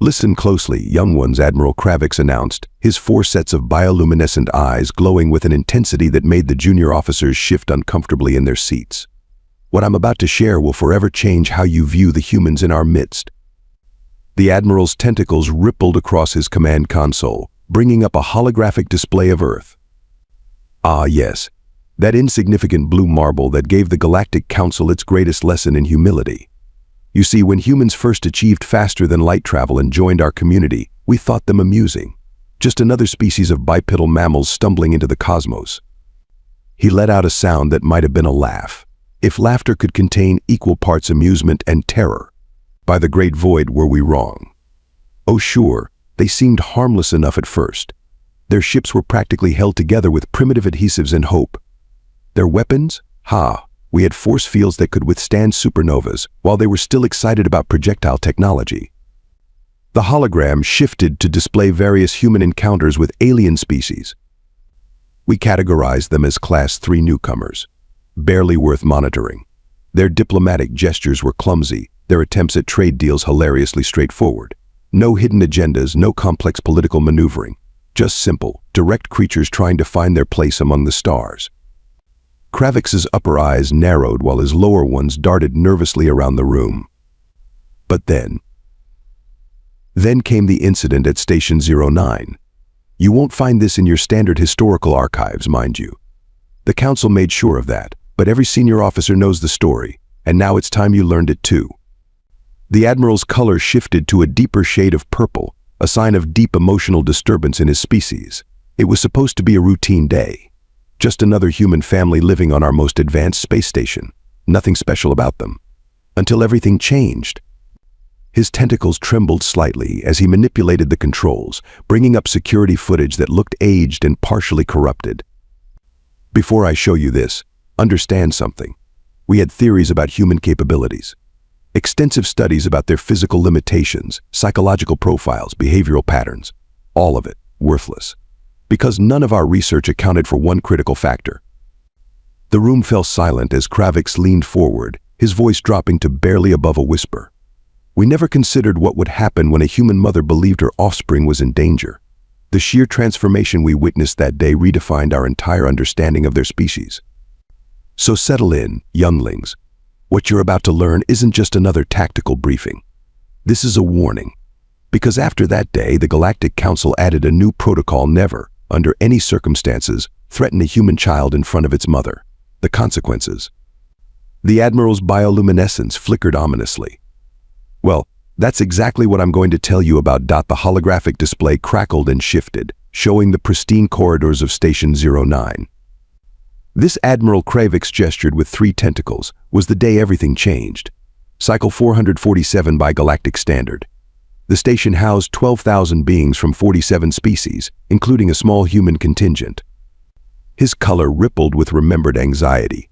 Listen closely, young ones, Admiral Kravix announced, his 4 sets of bioluminescent eyes glowing with an intensity that made the junior officers shift uncomfortably in their seats. What I'm about to share will forever change how you view the humans in our midst. The Admiral's tentacles rippled across his command console, bringing up a holographic display of Earth. Ah, yes, that insignificant blue marble that gave the Galactic Council its greatest lesson in humility. You see, when humans first achieved faster than light travel and joined our community, we thought them amusing. Just another species of bipedal mammals stumbling into the cosmos. He let out a sound that might have been a laugh, if laughter could contain equal parts amusement and terror. By the great void, were we wrong? Oh sure, they seemed harmless enough at first. Their ships were practically held together with primitive adhesives and hope. Their weapons? We had force fields that could withstand supernovas, while they were still excited about projectile technology. The hologram shifted to display various human encounters with alien species. We categorized them as Class 3 newcomers, barely worth monitoring. Their diplomatic gestures were clumsy, their attempts at trade deals hilariously straightforward. No hidden agendas, no complex political maneuvering. Just simple, direct creatures trying to find their place among the stars. Kravix's upper eyes narrowed while his lower ones darted nervously around the room. But then came the incident at Station 09. You won't find this in your standard historical archives, mind you. The Council made sure of that, but every senior officer knows the story, and now it's time you learned it too. The Admiral's color shifted to a deeper shade of purple, a sign of deep emotional disturbance in his species. It was supposed to be a routine day. Just another human family living on our most advanced space station. Nothing special about them. Until everything changed. His tentacles trembled slightly as he manipulated the controls, bringing up security footage that looked aged and partially corrupted. Before I show you this, understand something. We had theories about human capabilities. Extensive studies about their physical limitations, psychological profiles, behavioral patterns. All of it worthless. Because none of our research accounted for one critical factor. The room fell silent as Kravix leaned forward, his voice dropping to barely above a whisper. We never considered what would happen when a human mother believed her offspring was in danger. The sheer transformation we witnessed that day redefined our entire understanding of their species. So settle in, younglings. What you're about to learn isn't just another tactical briefing. This is a warning. Because after that day, the Galactic Council added a new protocol: never, under any circumstances, threaten a human child in front of its mother. The consequences. The Admiral's bioluminescence flickered ominously. Well, that's exactly what I'm going to tell you about. The holographic display crackled and shifted, showing the pristine corridors of Station 09. This Admiral Kravix gestured with 3 tentacles was the day everything changed. Cycle 447 by Galactic Standard. The station housed 12,000 beings from 47 species, including a small human contingent. His color rippled with remembered anxiety.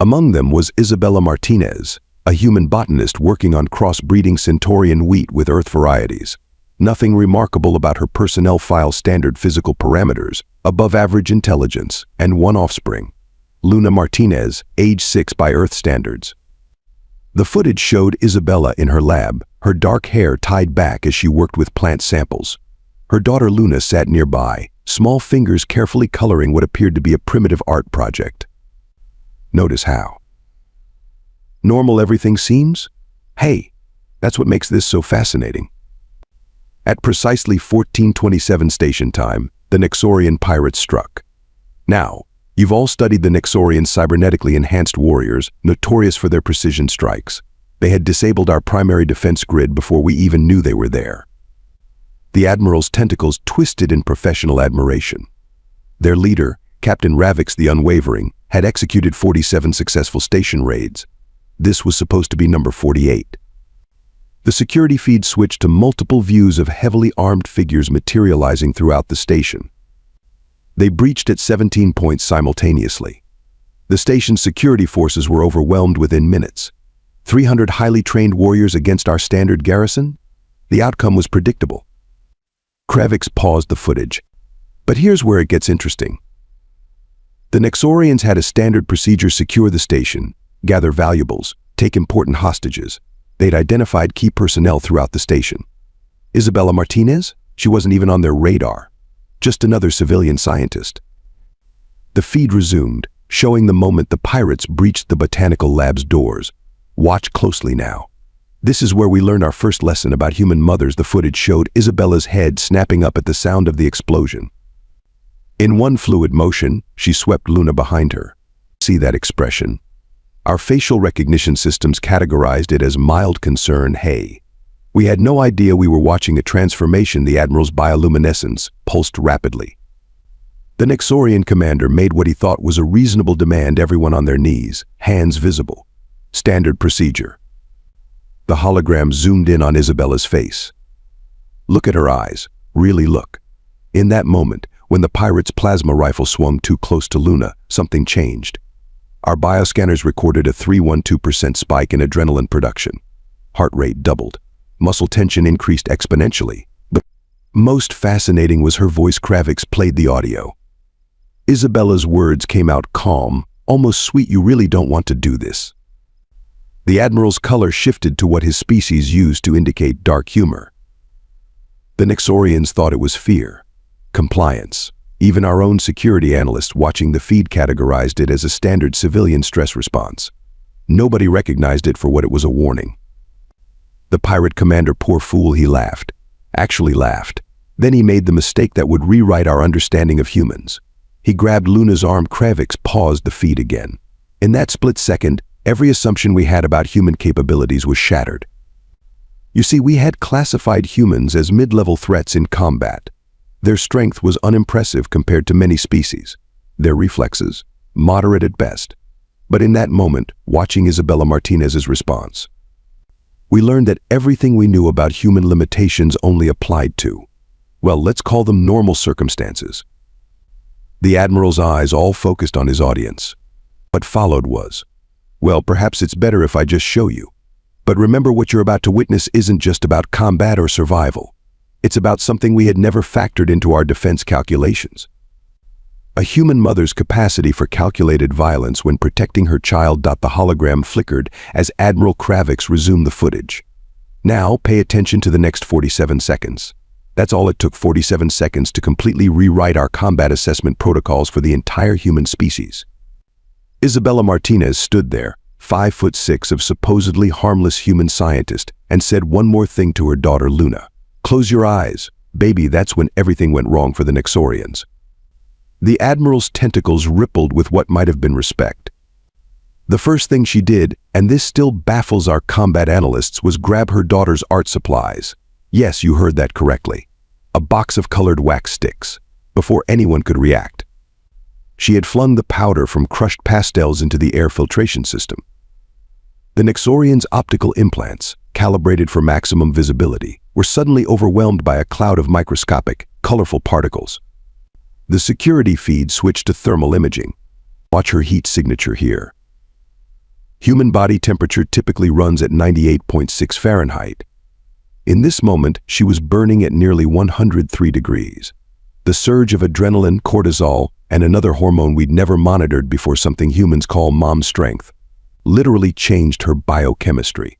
Among them was Isabella Martinez, a human botanist working on cross-breeding Centaurian wheat with Earth varieties. Nothing remarkable about her personnel file: standard physical parameters, above-average intelligence, and 1 offspring. Luna Martinez, age 6 by Earth standards. The footage showed Isabella in her lab, her dark hair tied back as she worked with plant samples. Her daughter Luna sat nearby, small fingers carefully coloring what appeared to be a primitive art project. Notice how normal everything seems? Hey, that's what makes this so fascinating. At precisely 14:27 station time, the Nexorian pirates struck. Now, you've all studied the Nexorian cybernetically enhanced warriors, notorious for their precision strikes. They had disabled our primary defense grid before we even knew they were there. The Admiral's tentacles twisted in professional admiration. Their leader, Captain Ravix the Unwavering, had executed 47 successful station raids. This was supposed to be number 48. The security feed switched to multiple views of heavily armed figures materializing throughout the station. They breached at 17 points simultaneously. The station's security forces were overwhelmed within minutes. 300 highly trained warriors against our standard garrison? The outcome was predictable. Kravix paused the footage. But here's where it gets interesting. The Nexorians had a standard procedure: secure the station, gather valuables, take important hostages. They'd identified key personnel throughout the station. Isabella Martinez? She wasn't even on their radar. Just another civilian scientist. The feed resumed, showing the moment the pirates breached the botanical lab's doors. Watch closely now. This is where we learn our first lesson about human mothers. The footage showed Isabella's head snapping up at the sound of the explosion. In one fluid motion, she swept Luna behind her. See that expression? Our facial recognition systems categorized it as mild concern. Hey. We had no idea we were watching a transformation. The Admiral's bioluminescence pulsed rapidly. The Nexorian commander made what he thought was a reasonable demand, everyone on their knees, hands visible. Standard procedure. The hologram zoomed in on Isabella's face. Look at her eyes. Really look. In that moment, when the pirate's plasma rifle swung too close to Luna, something changed. Our bioscanners recorded a 312% spike in adrenaline production. Heart rate doubled. Muscle tension increased exponentially. But most fascinating was her voice. Kravix played the audio. Isabella's words came out calm, almost sweet. You really don't want to do this. The Admiral's color shifted to what his species used to indicate dark humor. The Nexorians thought it was fear. Compliance. Even our own security analysts watching the feed categorized it as a standard civilian stress response. Nobody recognized it for what it was, a warning. The pirate commander, poor fool, he laughed. Actually laughed. Then he made the mistake that would rewrite our understanding of humans. He grabbed Luna's arm. Kravix paused the feed again. In that split second, every assumption we had about human capabilities was shattered. You see, we had classified humans as mid-level threats in combat. Their strength was unimpressive compared to many species. Their reflexes, moderate at best. But in that moment, watching Isabella Martinez's response, we learned that everything we knew about human limitations only applied to, well, let's call them normal circumstances. The Admiral's eyes all focused on his audience. What followed was, well, perhaps it's better if I just show you. But remember, what you're about to witness isn't just about combat or survival. It's about something we had never factored into our defense calculations. A human mother's capacity for calculated violence when protecting her child. The hologram flickered as Admiral Kravix resumed the footage. Now, pay attention to the next 47 seconds. That's all it took, 47 seconds, to completely rewrite our combat assessment protocols for the entire human species. Isabella Martinez stood there, 5'6" of supposedly harmless human scientist, and said one more thing to her daughter Luna. Close your eyes, baby. That's when everything went wrong for the Nexorians. The Admiral's tentacles rippled with what might have been respect. The first thing she did, and this still baffles our combat analysts, was grab her daughter's art supplies. Yes, you heard that correctly. A box of colored wax sticks, before anyone could react. She had flung the powder from crushed pastels into the air filtration system. The Nexorians' optical implants, calibrated for maximum visibility, were suddenly overwhelmed by a cloud of microscopic, colorful particles. The security feed switched to thermal imaging. Watch her heat signature here. Human body temperature typically runs at 98.6 Fahrenheit. In this moment, she was burning at nearly 103 degrees. The surge of adrenaline, cortisol, and another hormone we'd never monitored before, something humans call mom strength, literally changed her biochemistry.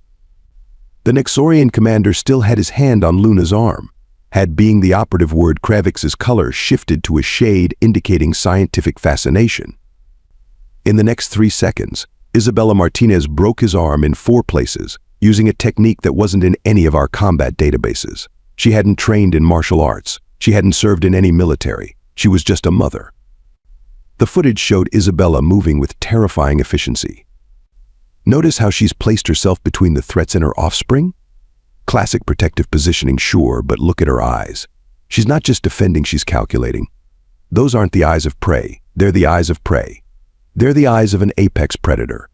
The Nexorian commander still had his hand on Luna's arm. Had being the operative word, Kravix's color shifted to a shade indicating scientific fascination. In the next 3 seconds, Isabella Martinez broke his arm in 4 places, using a technique that wasn't in any of our combat databases. She hadn't trained in martial arts. She hadn't served in any military. She was just a mother. The footage showed Isabella moving with terrifying efficiency. Notice how she's placed herself between the threats and her offspring? Classic protective positioning, sure, but look at her eyes. She's not just defending, she's calculating. Those aren't the eyes of prey. They're the eyes of prey. They're the eyes of an apex predator.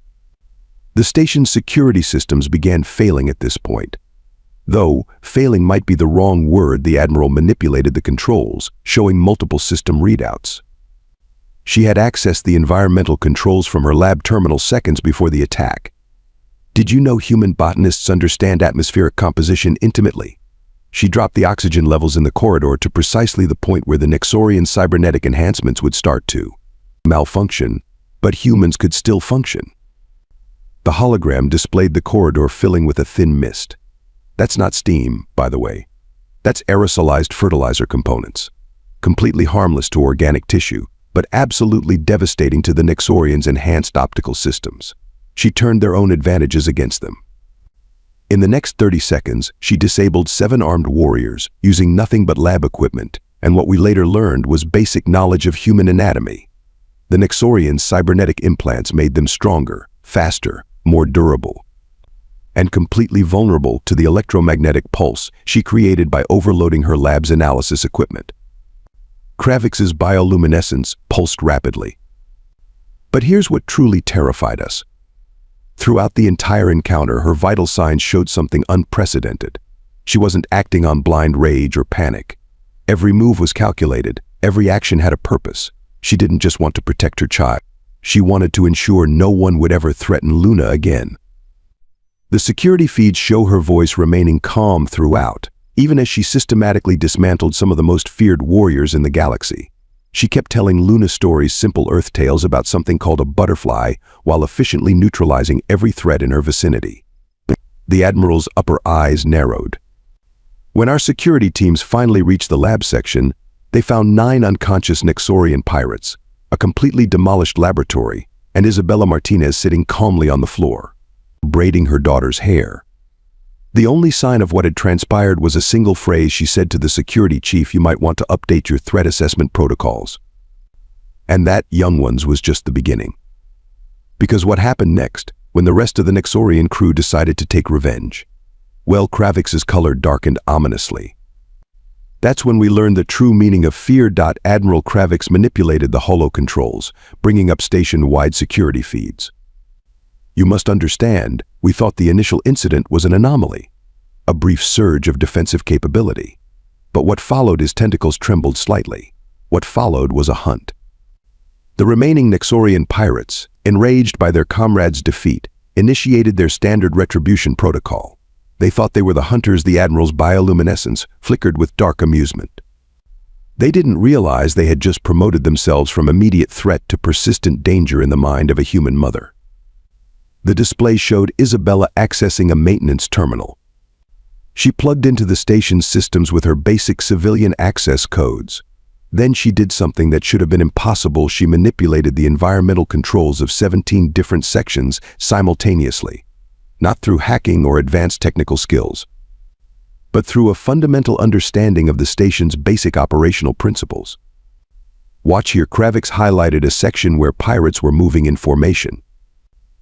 The station's security systems began failing at this point. Though failing might be the wrong word, the Admiral manipulated the controls, showing multiple system readouts. She had accessed the environmental controls from her lab terminal seconds before the attack. Did you know human botanists understand atmospheric composition intimately? She dropped the oxygen levels in the corridor to precisely the point where the Nexorian cybernetic enhancements would start to malfunction, but humans could still function. The hologram displayed the corridor filling with a thin mist. That's not steam, by the way. That's aerosolized fertilizer components. Completely harmless to organic tissue, but absolutely devastating to the Nexorians' enhanced optical systems. She turned their own advantages against them. In the next 30 seconds, she disabled 7 armed warriors, using nothing but lab equipment, and what we later learned was basic knowledge of human anatomy. The Nexorians' cybernetic implants made them stronger, faster, more durable, and completely vulnerable to the electromagnetic pulse she created by overloading her lab's analysis equipment. Kravix's bioluminescence pulsed rapidly. But here's what truly terrified us. Throughout the entire encounter, her vital signs showed something unprecedented. She wasn't acting on blind rage or panic. Every move was calculated, every action had a purpose. She didn't just want to protect her child. She wanted to ensure no one would ever threaten Luna again. The security feeds show her voice remaining calm throughout, even as she systematically dismantled some of the most feared warriors in the galaxy. She kept telling Luna stories, simple Earth tales about something called a butterfly, while efficiently neutralizing every threat in her vicinity. The Admiral's upper eyes narrowed. When our security teams finally reached the lab section, they found 9 unconscious Nexorian pirates, a completely demolished laboratory, and Isabella Martinez sitting calmly on the floor, braiding her daughter's hair. The only sign of what had transpired was a single phrase she said to the security chief: "You might want to update your threat assessment protocols." And that, young ones, was just the beginning. Because what happened next, when the rest of the Nexorian crew decided to take revenge? Well, Kravix's color darkened ominously. That's when we learned the true meaning of fear. Admiral Kravix manipulated the holo controls, bringing up station-wide security feeds. You must understand, we thought the initial incident was an anomaly, a brief surge of defensive capability. But what followed? His tentacles trembled slightly. What followed was a hunt. The remaining Nexorian pirates, enraged by their comrades' defeat, initiated their standard retribution protocol. They thought they were the hunters. The Admiral's bioluminescence flickered with dark amusement. They didn't realize they had just promoted themselves from immediate threat to persistent danger in the mind of a human mother. The display showed Isabella accessing a maintenance terminal. She plugged into the station's systems with her basic civilian access codes. Then she did something that should have been impossible. She manipulated the environmental controls of 17 different sections simultaneously, not through hacking or advanced technical skills, but through a fundamental understanding of the station's basic operational principles. Watch here. Kravix highlighted a section where pirates were moving in formation.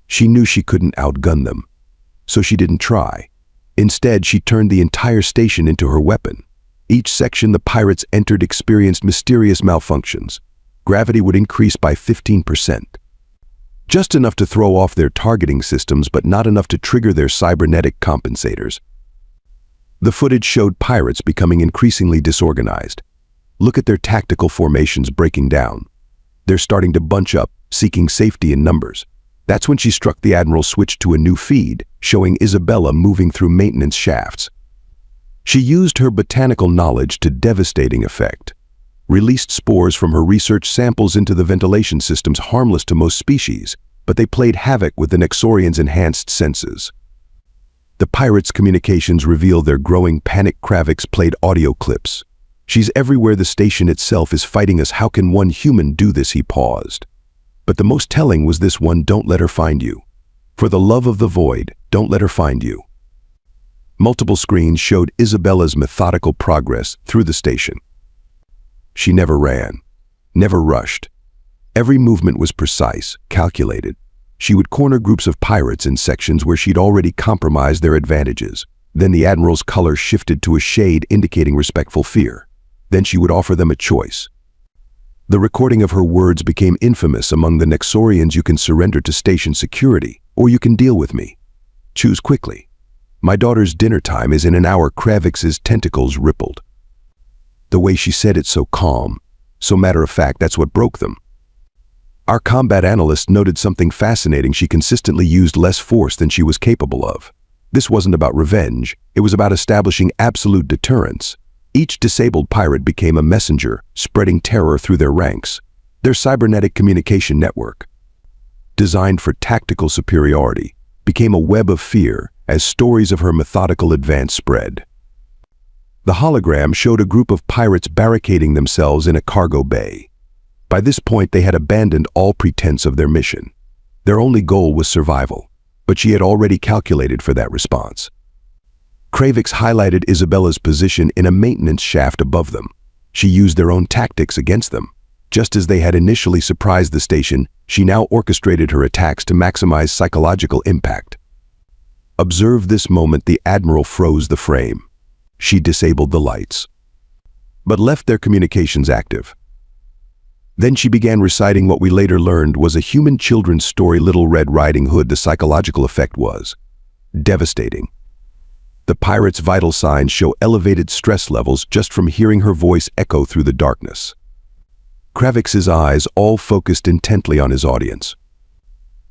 She knew she couldn't outgun them, so she didn't try. Instead, she turned the entire station into her weapon. Each section the pirates entered experienced mysterious malfunctions. Gravity would increase by 15%. Just enough to throw off their targeting systems, but not enough to trigger their cybernetic compensators. The footage showed pirates becoming increasingly disorganized. Look at their tactical formations breaking down. They're starting to bunch up, seeking safety in numbers. That's when she struck. The Admiral switched to a new feed, showing Isabella moving through maintenance shafts. She used her botanical knowledge to devastating effect. Released spores from her research samples into the ventilation systems, harmless to most species, but they played havoc with the Nexorians' enhanced senses. The pirates' communications revealed their growing panic. Kravix played audio clips. "She's everywhere. The station itself is fighting us. How can one human do this?" He paused. But the most telling was this one: "Don't let her find you. For the love of the void, don't let her find you." Multiple screens showed Isabella's methodical progress through the station. She never ran, never rushed. Every movement was precise, calculated. She would corner groups of pirates in sections where she'd already compromised their advantages. Then the Admiral's color shifted to a shade indicating respectful fear. Then she would offer them a choice. The recording of her words became infamous among the Nexorians: "You can surrender to station security, or you can deal with me. Choose quickly. My daughter's dinner time is in an hour." Kravix's tentacles rippled. The way she said it, so calm, so matter-of-fact, that's what broke them. Our combat analyst noted something fascinating: she consistently used less force than she was capable of. This wasn't about revenge, it was about establishing absolute deterrence. Each disabled pirate became a messenger, spreading terror through their ranks. Their cybernetic communication network, designed for tactical superiority, became a web of fear as stories of her methodical advance spread. The hologram showed a group of pirates barricading themselves in a cargo bay. By this point, they had abandoned all pretense of their mission. Their only goal was survival, but she had already calculated for that response. Kravix highlighted Isabella's position in a maintenance shaft above them. She used their own tactics against them. Just as they had initially surprised the station, she now orchestrated her attacks to maximize psychological impact. Observe this moment. The Admiral froze the frame. She disabled the lights, but left their communications active. Then she began reciting what we later learned was a human children's story, Little Red Riding Hood. The psychological effect was devastating. The pirate's vital signs show elevated stress levels just from hearing her voice echo through the darkness. Kravix's eyes all focused intently on his audience.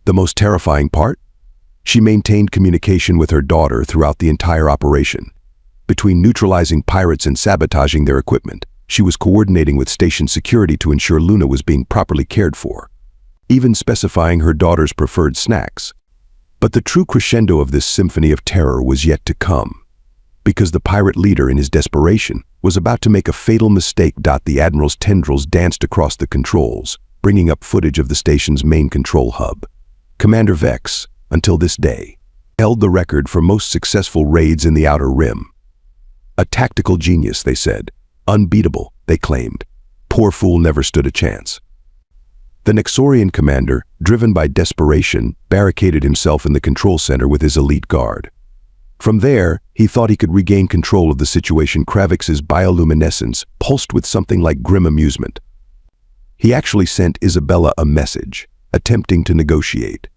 The most terrifying part? She maintained communication with her daughter throughout the entire operation. Between neutralizing pirates and sabotaging their equipment, she was coordinating with station security to ensure Luna was being properly cared for, even specifying her daughter's preferred snacks. But the true crescendo of this symphony of terror was yet to come, because the pirate leader, in his desperation, was about to make a fatal mistake. The Admiral's tendrils danced across the controls, bringing up footage of the station's main control hub. Commander Vex, until this day, held the record for most successful raids in the Outer Rim. A tactical genius, they said. Unbeatable, they claimed. Poor fool never stood a chance. The Nexorian commander, driven by desperation, barricaded himself in the control center with his elite guard. From there, he thought he could regain control of the situation. Kravix's bioluminescence pulsed with something like grim amusement. He actually sent Isabella a message, attempting to negotiate.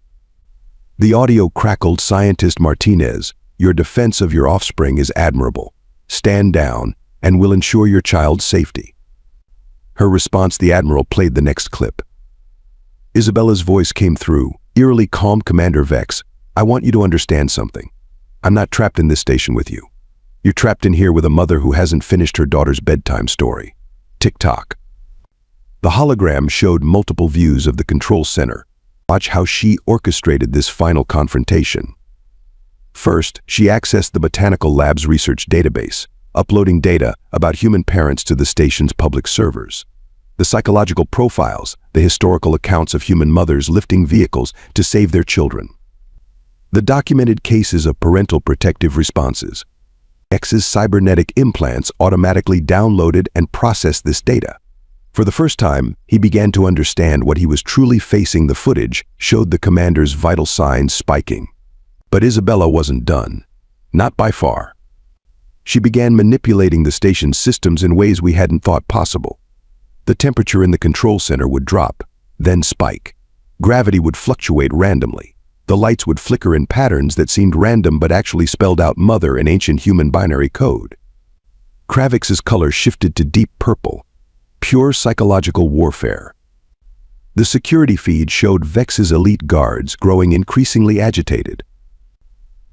The audio crackled. Scientist Martinez, your defense of your offspring is admirable. Stand down, and will ensure your child's safety. Her response. The Admiral played the next clip. Isabella's voice came through, eerily calm. Commander Vex, I want you to understand something. I'm not trapped in this station with you. You're trapped in here with a mother who hasn't finished her daughter's bedtime story. Tick-tock. The hologram showed multiple views of the control center. Watch how she orchestrated this final confrontation. First, she accessed the Botanical Lab's research database, uploading data about human parents to the station's public servers. The psychological profiles, the historical accounts of human mothers lifting vehicles to save their children. The documented cases of parental protective responses. X's cybernetic implants automatically downloaded and processed this data. For the first time, he began to understand what he was truly facing. The footage showed the commander's vital signs spiking. But Isabella wasn't done. Not by far. She began manipulating the station's systems in ways we hadn't thought possible. The temperature in the control center would drop, then spike. Gravity would fluctuate randomly. The lights would flicker in patterns that seemed random but actually spelled out mother in ancient human binary code. Kravix's color shifted to deep purple. Pure psychological warfare. The security feed showed Vex's elite guards growing increasingly agitated.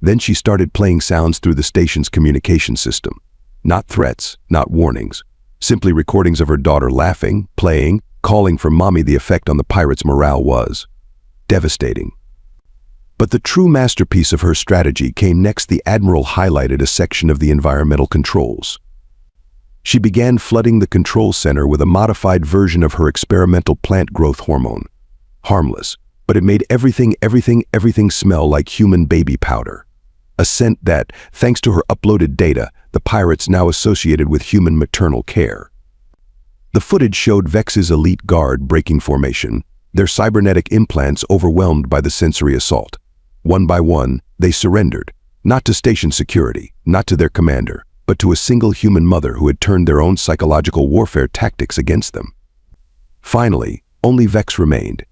Then she started playing sounds through the station's communication system. Not threats, not warnings. Simply recordings of her daughter laughing, playing, calling for mommy. The effect on the pirates' morale was devastating. But the true masterpiece of her strategy came next. The Admiral highlighted a section of the environmental controls. She began flooding the control center with a modified version of her experimental plant growth hormone. Harmless, but it made everything smell like human baby powder. A scent that, thanks to her uploaded data, the pirates now associated with human maternal care. The footage showed Vex's elite guard breaking formation, their cybernetic implants overwhelmed by the sensory assault. One by one, they surrendered, not to station security, not to their commander, but to a single human mother who had turned their own psychological warfare tactics against them. Finally, only Vex remained,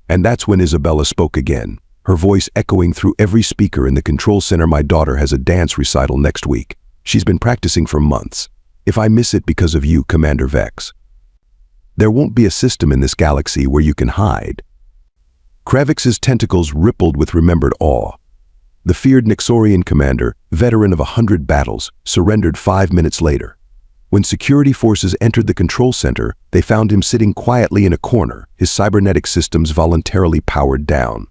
and that's when Isabella spoke again, her voice echoing through every speaker in the control center. My daughter has a dance recital next week. She's been practicing for months. If I miss it because of you, Commander Vex, there won't be a system in this galaxy where you can hide. Kravix's tentacles rippled with remembered awe. The feared Nexorian commander, veteran of 100 battles, surrendered 5 minutes later. When security forces entered the control center, they found him sitting quietly in a corner, his cybernetic systems voluntarily powered down.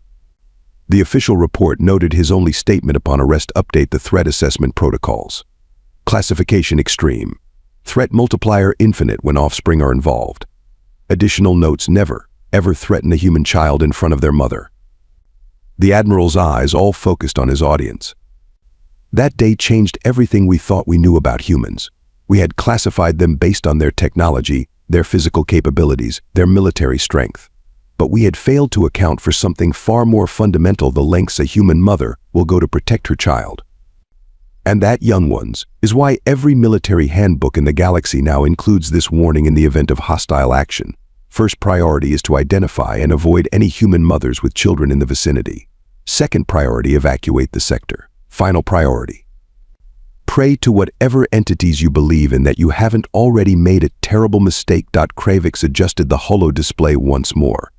The official report noted his only statement upon arrest: update the threat assessment protocols. Classification extreme. Threat multiplier infinite when offspring are involved. Additional notes: never, ever threaten a human child in front of their mother. The Admiral's eyes all focused on his audience. That day changed everything we thought we knew about humans. We had classified them based on their technology, their physical capabilities, their military strength. But we had failed to account for something far more fundamental: the lengths a human mother will go to protect her child. And that, young ones, is why every military handbook in the galaxy now includes this warning: in the event of hostile action, first priority is to identify and avoid any human mothers with children in the vicinity. Second priority, evacuate the sector. Final priority, pray to whatever entities you believe in that you haven't already made a terrible mistake. Kravix adjusted the holo display once more.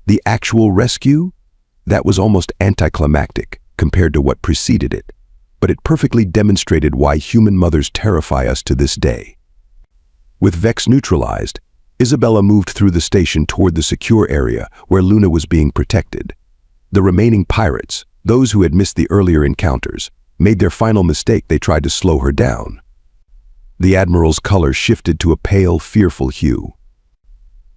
The actual rescue? That was almost anticlimactic compared to what preceded it, but it perfectly demonstrated why human mothers terrify us to this day. With Vex neutralized, Isabella moved through the station toward the secure area where Luna was being protected. The remaining pirates, those who had missed the earlier encounters, made their final mistake: they tried to slow her down. The Admiral's color shifted to a pale, fearful hue.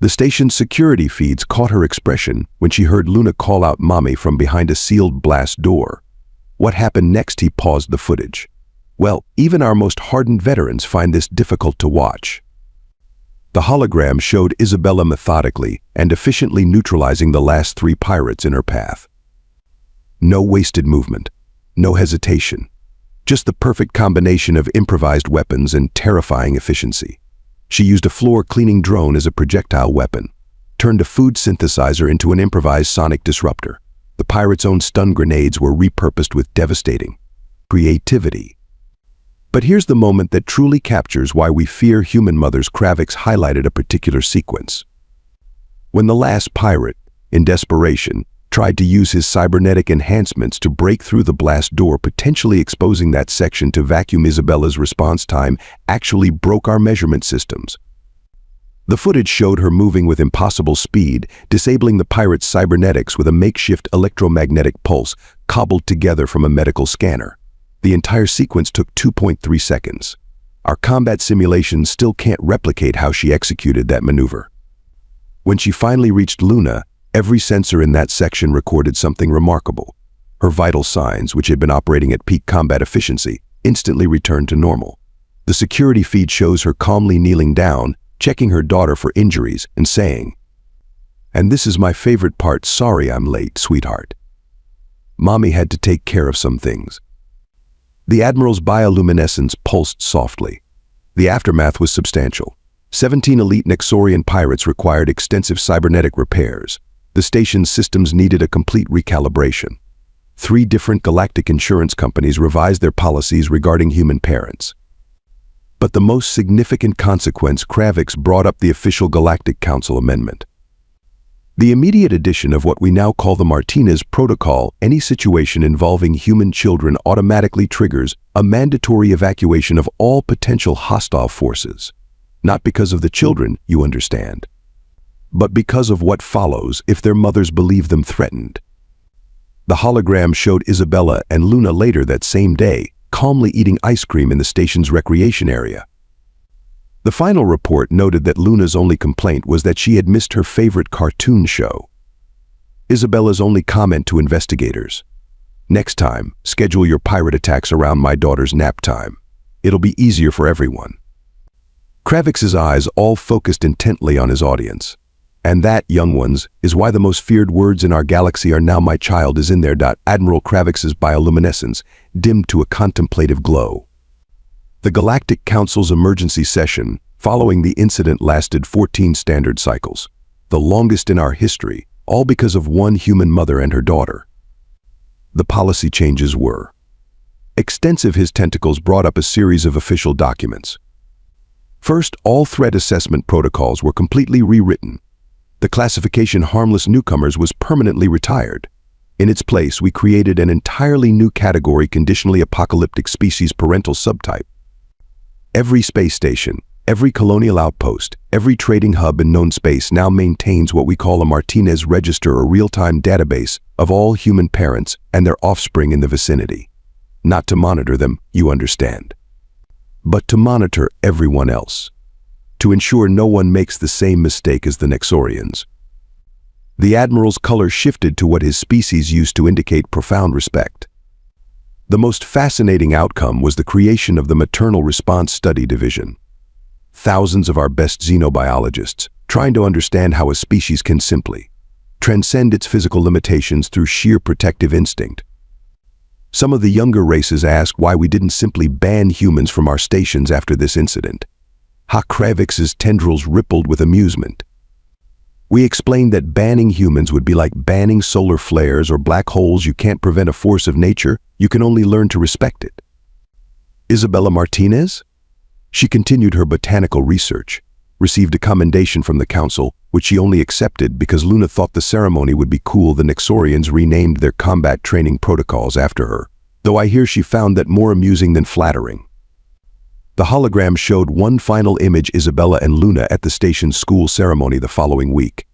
The station's security feeds caught her expression when she heard Luna call out "Mommy" from behind a sealed blast door. What happened next? He paused the footage. Well, even our most hardened veterans find this difficult to watch. The hologram showed Isabella methodically and efficiently neutralizing the last 3 pirates in her path. No wasted movement, no hesitation, just the perfect combination of improvised weapons and terrifying efficiency. She used a floor-cleaning drone as a projectile weapon, turned a food synthesizer into an improvised sonic disruptor. The pirates' own stun grenades were repurposed with devastating creativity. But here's the moment that truly captures why we fear human mothers. Kravix highlighted a particular sequence. When the last pirate, in desperation, tried to use his cybernetic enhancements to break through the blast door, potentially exposing that section to vacuum, Isabella's response time actually broke our measurement systems. The footage showed her moving with impossible speed, disabling the pirate's cybernetics with a makeshift electromagnetic pulse cobbled together from a medical scanner. The entire sequence took 2.3 seconds. Our combat simulations still can't replicate how she executed that maneuver. When she finally reached Luna, every sensor in that section recorded something remarkable. Her vital signs, which had been operating at peak combat efficiency, instantly returned to normal. The security feed shows her calmly kneeling down, checking her daughter for injuries, and saying, "And this is my favorite part, sorry I'm late, sweetheart. Mommy had to take care of some things." The Admiral's bioluminescence pulsed softly. The aftermath was substantial. 17 elite Nexorian pirates required extensive cybernetic repairs. The station's systems needed a complete recalibration. 3 different galactic insurance companies revised their policies regarding human parents. But the most significant consequence: Kravix brought up the official Galactic Council amendment. The immediate addition of what we now call the Martinez Protocol. Any situation involving human children automatically triggers a mandatory evacuation of all potential hostile forces. Not because of the children, you understand, but because of what follows if their mothers believe them threatened. The hologram showed Isabella and Luna later that same day, calmly eating ice cream in the station's recreation area. The final report noted that Luna's only complaint was that she had missed her favorite cartoon show. Isabella's only comment to investigators: "Next time, schedule your pirate attacks around my daughter's nap time. It'll be easier for everyone." Kravix's eyes all focused intently on his audience. And that, young ones, is why the most feared words in our galaxy are now "my child is in there." Admiral Kravix's bioluminescence dimmed to a contemplative glow. The Galactic Council's emergency session following the incident lasted 14 standard cycles, the longest in our history, all because of one human mother and her daughter. The policy changes were extensive. His tentacles brought up a series of official documents. First, all threat assessment protocols were completely rewritten. The classification "harmless newcomers" was permanently retired. In its place, we created an entirely new category: conditionally apocalyptic species parental subtype. Every space station, every colonial outpost, every trading hub in known space now maintains what we call a Martinez register, a real-time database of all human parents and their offspring in the vicinity. Not to monitor them, you understand, but to monitor everyone else, to ensure no one makes the same mistake as the Nexorians. The Admiral's color shifted to what his species used to indicate profound respect. The most fascinating outcome was the creation of the Maternal Response Study Division. Thousands of our best xenobiologists, trying to understand how a species can simply transcend its physical limitations through sheer protective instinct. Some of the younger races asked why we didn't simply ban humans from our stations after this incident. HFY's tendrils rippled with amusement. We explained that banning humans would be like banning solar flares or black holes. You can't prevent a force of nature, you can only learn to respect it. Isabella Martinez? She continued her botanical research, received a commendation from the council, which she only accepted because Luna thought the ceremony would be cool. The Nexorians renamed their combat training protocols after her, though I hear she found that more amusing than flattering. The hologram showed one final image: Isabella and Luna at the station's school ceremony the following week.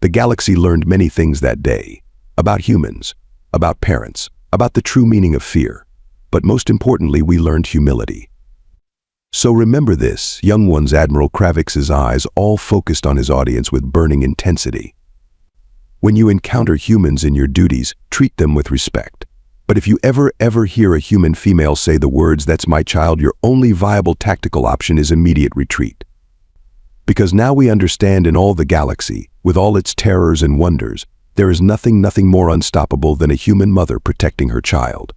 The galaxy learned many things that day. About humans, about parents, about the true meaning of fear. But most importantly, we learned humility. So remember this, young ones. Admiral Kravix's eyes all focused on his audience with burning intensity. When you encounter humans in your duties, treat them with respect. But if you ever hear a human female say the words, "That's my child," your only viable tactical option is immediate retreat. Because now we understand, in all the galaxy, with all its terrors and wonders, there is nothing more unstoppable than a human mother protecting her child.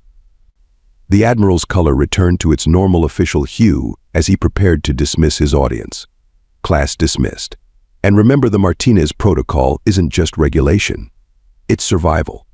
The Admiral's color returned to its normal official hue as he prepared to dismiss his audience. Class dismissed. And remember, the Martinez protocol isn't just regulation, it's survival.